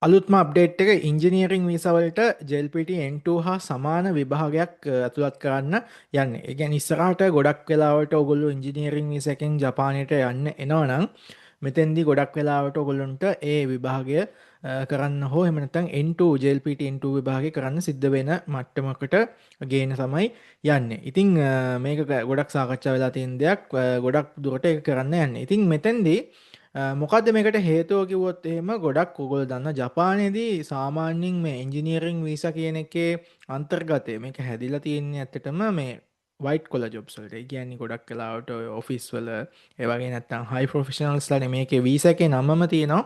අලුත්ම අප්ඩේට් එක engineering visa වලට JLPT N2 හා සමාන විභාගයක් ඇතුළත් කරන්න යන්නේ. ඒ කියන්නේ ඉස්සරහට ගොඩක් වෙලාවට ඔයගොල්ලෝ ඉංජිනියරිං වීසා එකෙන් ජපානයට යන්න එනවා නම් මෙතෙන්දී ගොඩක් වෙලාවට ඔයගොල්ලන්ට ඒ විභාගය කරන්න හෝ එහෙම නැත්නම් N2 JLPT N2 විභාගය කරන්න සිද්ධ වෙන මට්ටමකට ගේන තමයි යන්නේ. ඉතින් මේක ගොඩක් සාකච්ඡා වෙලා තියෙන දෙයක්. ගොඩක් දුරට ඒක කරන්න යන්නේ. ඉතින් මෙතෙන්දී මොකක්ද මේකට හේතුව කිව්වොත් එහෙම ගොඩක් ඔයගොල්ලෝ දන්න ජපානයේදී සාමාන්‍යයෙන් මේ එන්ජිනියරිං වීසා කියන එකේ අන්තර්ගතය මේක හැදිලා තියෙන්නේ ඇත්තටම මේ වයිට් කොලර් ජොබ්ස් වලට. ඒ කියන්නේ ගොඩක් වෙලාවට ඔය ඔෆිස් වල ඒ වගේ නැත්නම් හයි ප්‍රොෆෙෂනල්ස්ලානේ මේකේ වීසා එකේ නමම තියෙනවා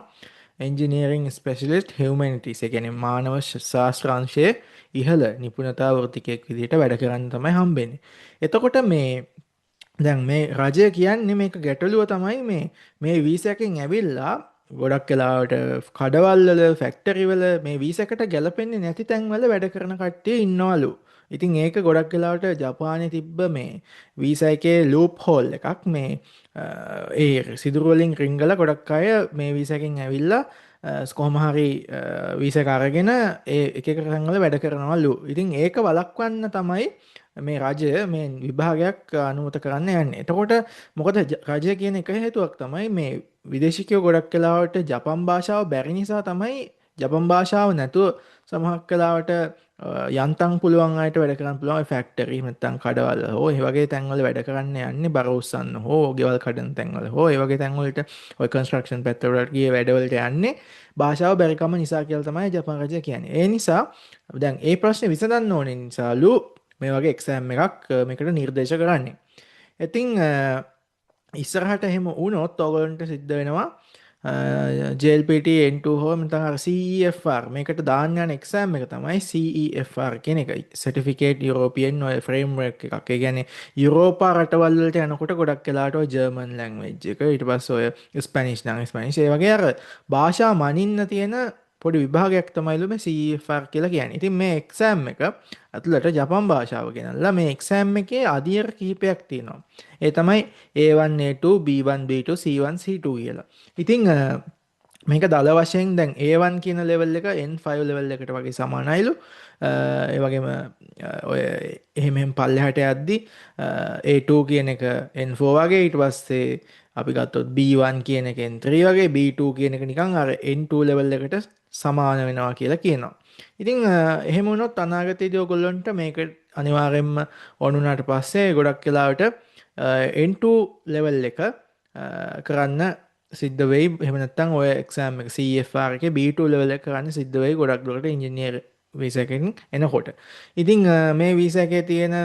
එන්ජිනියරිං ස්පෙෂලිස්ට් හියුමැනිටිස්. ඒ කියන්නේ මානව ශාස්ත්‍ර අංශයේ ඉහළ නිපුණතා වෘත්තිකයෙක් විදිහට වැඩ කරන්න තමයි හම්බෙන්නේ. එතකොට මේ දැන් මේ රජය කියන්නේ මේක ගැටලුව තමයි මේ වීසා එකෙන් ඇවිල්ලා ගොඩක් වෙලාවට කඩවල් වල ෆැක්ටරි වල මේ වීසා එකට ගැලපෙන්නේ නැති තැන්වල වැඩ කරන කට්ටිය ඉන්නවලු. ඉතින් ඒක ගොඩක් වෙලාවට ජපානයේ තිබ්බ මේ වීසා එකේ ලූප් හෝල් එකක් මේ ඒ සිදුරු වලින් රිංගලා ගොඩක් අය මේ වීසා එකෙන් ඇවිල්ලා කොහොම හරි වීසා එක අරගෙන ඒ එක එක තැන්වල වැඩ කරනවලු. ඉතින් ඒක වළක්වන්න තමයි මේ රජය මේ විභාගයක් අනුමත කරන්න යන්නේ. එතකොට මොකද රජය කියන එක හේතුවක් තමයි මේ විදේශිකයෝ ගොඩක් වෙලාවට ජපන් භාෂාව බැරි නිසා තමයි ජපන් භාෂාව නැතුව සමහරක් වෙලාවට යන්තම් පුළුවන් අයට වැඩ කරන්න පුළුවන් ෆැක්ටරි නැත්නම් කඩවල හෝ ඒ වගේ තැන්වල වැඩ කරන්න යන්නේ බර උස්සන්න හෝ ගෙවල් කඩන තැන්වල හෝ ඒ වගේ තැන්වලට ඔය කන්ස්ට්‍රක්ෂන් පැත්තවලට ගිය වැඩවලට යන්නේ භාෂාව බැරිකම නිසා කියලා තමයි ජපාන රජය කියන්නේ. ඒ නිසා දැන් ඒ ප්‍රශ්නේ විසඳන්න ඕනේ නිසාලු මේ වගේ එක්සෑම් එකක් මේකට නිර්දේශ කරන්නේ. ඉතින් ඉස්සරහට එහෙම වුණොත් ඔයගොල්ලන්ට සිද්ධ වෙනවා JLPT N2 හෝ නැත්නම් අර CEFR මේකට දාන්න යන එක්සෑම් එක තමයි CEFR කියන එක. Certificate European ඔය framework එකක්. ඒ කියන්නේ යුරෝපා රටවල් වලට යනකොට ගොඩක් වෙලාවට ඔය ජර්මන් ලැන්ග්වේජ් එක ඊට පස්සේ ඔය ස්පැනිෂ් නම් ස්පැනිෂ් ඒ වගේ අර භාෂා මනින්න තියෙන පොඩි විභාගයක් තමයිලු මේ CEFR කියලා කියන්නේ. ඉතින් මේ එක්සෑම් එක ඇතුළට ජපන් භාෂාව ගෙනල්ලා මේ එක්සෑම් එකේ අදියර කිහිපයක් තියෙනවා. ඒ තමයි A1 A2 B1 B2 C1 C2 කියලා. ඉතින් මේක දල වශයෙන් දැන් A1 කියන ලෙවල් එක N5 ලෙවල් එකට වගේ සමානයිලු. ඒ වගේම ඔය එහෙම පල්ලෙහාට යද්දි A2 කියන එක N4 වගේ ඊට පස්සේ අපි ගත්තොත් B1 කියන එක N3 වගේ B2 කියන එක නිකන් අර N2 level එකට සමාන වෙනවා කියලා කියනවා. ඉතින් එහෙම වුණොත් අනාගතයේදී ඔයගොල්ලන්ට මේක අනිවාර්යයෙන්ම ඕනුනාට පස්සේ ගොඩක් වෙලාවට N2 level එක කරන්න සිද්ධ වෙයි. එහෙම නැත්නම් ඔය එක්සෑම් එක CFR එකේ B2 level එක කරන්න සිද්ධ වෙයි ගොඩක් දුරට ඉංජිනේර වීසා එකකින් එනකොට. ඉතින් මේ වීසා එකේ තියෙන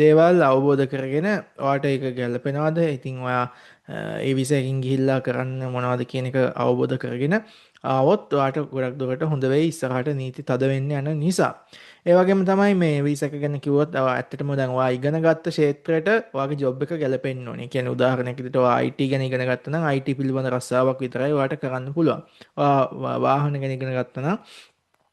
දේවල් අවබෝධ කරගෙන ඔයාට ඒක ගැලපෙනවද? ඉතින් ඔයා ඒ වීසා එකකින් ගිහිල්ලා කරන්න මොනවද කියන එක අවබෝධ කරගෙන ආවොත් ඔයාට ගොඩක් දුරට හොඳ වෙයි ඉස්සරහට නීති තද වෙන්න යන නිසා. ඒ වගේම තමයි මේ වීසා එක ගැන කිව්වොත් ඇත්තටම දැන් ඔයා ඉගෙන ගත්ත ක්ෂේත්‍රයට ඔයාගේ ජොබ් එක ගැලපෙන්න ඕනේ. කියන්නේ උදාහරණයක් විදිහට ඔයා IT ගැන ඉගෙන ගත්තා නම් IT පිළිබඳ රස්සාවක් විතරයි ඔයාට කරන්න පුළුවන්. ඔයා වාහන ගැන ඉගෙන ගත්තා නම්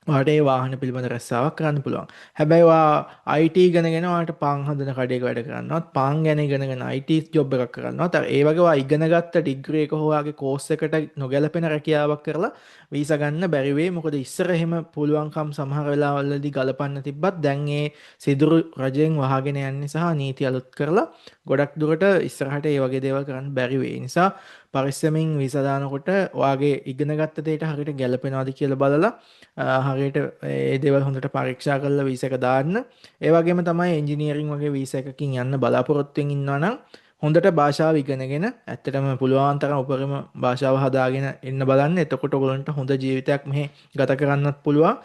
ඔයාට ඒ වාහන පිළිබඳ රැස්සාවක් කරන්න පුළුවන්. හැබැයි ඔයා IT ඉගෙනගෙන ඔයාට පාන් හදන කඩේක වැඩ කරනවත් පාන් ගැන ඉගෙනගෙන IT ජොබ් එකක් කරනවත් ඒ වගේ ඔයා ඉගෙනගත්ත ඩිග්‍රී එක හෝ ඔයාගේ කෝස් එකට නොගැලපෙන රැකියාවක් කරලා වීසා ගන්න බැරි වෙයි. මොකද ඉස්සර එහෙම පුළුවන්කම් සමහර වෙලාවලදී ගලපන්න තිබ්බත් දැන් ඒ සිදුරු රජයෙන් වහගෙන යන්නේ සහ නීති අලුත් කරලා ගොඩක් දුරට ඉස්සරහට ඒ වගේ දේවල් කරන්න බැරි වෙයි. නිසා පරිස්සමින් වීසා දානකොට ඔයාගේ ඉගෙනගත්ත දේට හරියට ගැලපෙනවද කියලා බලලා හරියට ඒ දේවල් හොඳට පරීක්ෂා කරලා වීසා එක දාන්න. ඒ වගේම තමයි එන්ජිනියරින් වගේ වීසා එකකින් යන්න බලාපොරොත්තු වෙමින් ඉන්නවා නම් හොඳට භාෂාව ඉගෙනගෙන ඇත්තටම පුළුවන් තරම් උපරිම භාෂාව හදාගෙන එන්න බලන්න. එතකොට ඔයගොල්ලන්ට හොඳ ජීවිතයක් මෙහෙ ගත කරන්නත් පුළුවන්.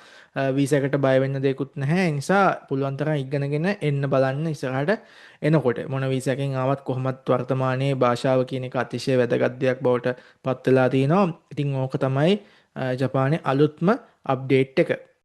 වීසා එකට බය වෙන්න දෙයක්වත් නැහැ. ඒ නිසා පුළුවන් තරම් ඉගෙනගෙන එන්න බලන්න ඉස්සරහට එනකොට. මොන වීසා එකකින් ආවත් කොහොමත් වර්තමානයේ භාෂාව කියන එක අතිශය වැදගත් දෙයක් බවට පත් වෙලා තිනවා. ඉතින් ඕක තමයි ජපානයේ අලුත්ම අප්ඩේට් එක.